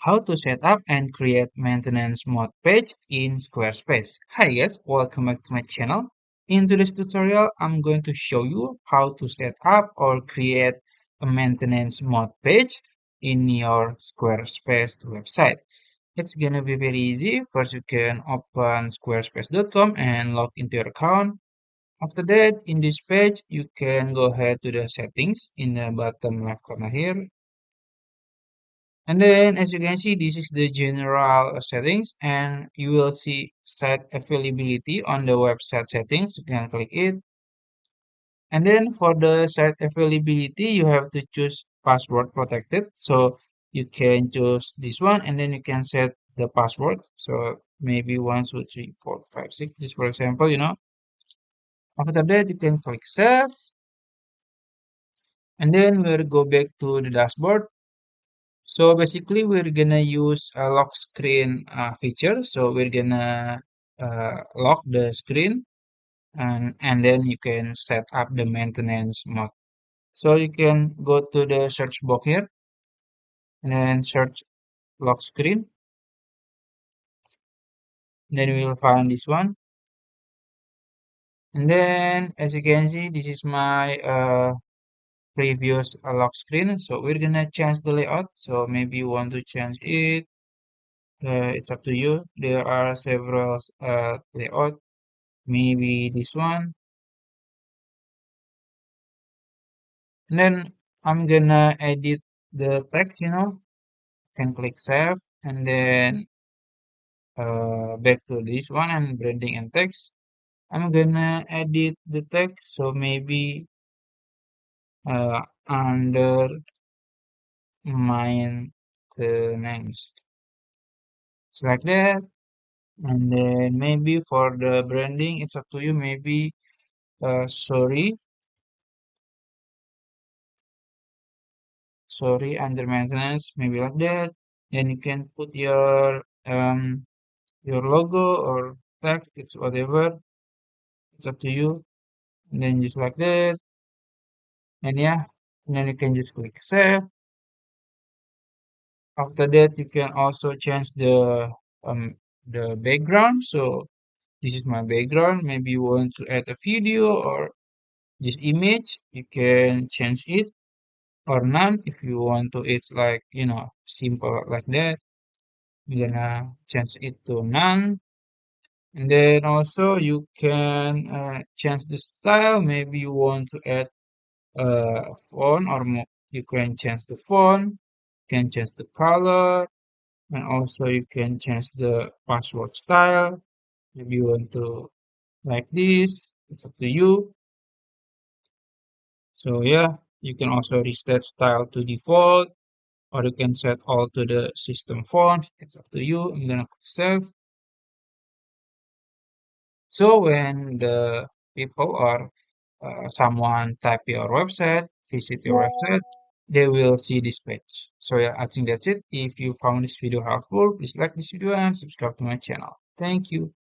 How to set up and create maintenance mode page in Squarespace. Hi guys, welcome back to my channel. In today's tutorial, I'm going to show you how to set up or create a maintenance mode page in your Squarespace website. It's gonna be very easy. First, you can open squarespace.com and log into your account. After that, in this page, you can go ahead to the settings in the bottom left corner here. And then as you can see, this is the general settings and you will see site availability on the website settings. You can click it. And then for the site availability, you have to choose password protected. So you can choose this one and then you can set the password. So maybe 1, 2, 3, 4, 5, 6, just for example. After that, you can click save and then we'll go back to the dashboard. So basically, we're gonna use a lock screen feature. So we're gonna lock the screen and then you can set up the maintenance mode. So you can go to the search box here and then search lock screen. Then we will find this one. And then as you can see, this is my previous lock screen. So we're gonna change the layout. So maybe you want to change it. It's up to you. There are several layout. Maybe this one. And then I'm gonna edit the text. Can click save and then back to this one and branding and text. I'm gonna edit the text so maybe under maintenance. It's like that. And then maybe for the branding, it's up to you. Maybe sorry under maintenance, maybe like that. Then you can put your logo or text, it's whatever, it's up to you. And then just like that, and yeah, and then you can just click save. After that, you can also change the background. So this is my background. Maybe you want to add a video or just image, you can change it or none. If you want to, it's like simple like that. You're gonna change it to none. And then also you can change the style. Maybe you want to add font or you can change the font, can change the color, and also you can change the password style. Maybe you want to like this, it's up to you. So yeah, you can also reset style to default or you can set all to the system font. It's up to you. I'm gonna click save. So when the people or someone type your website, visit your website, they will see this page. So yeah, I think that's it. If you found this video helpful, please like this video and subscribe to my channel. Thank you.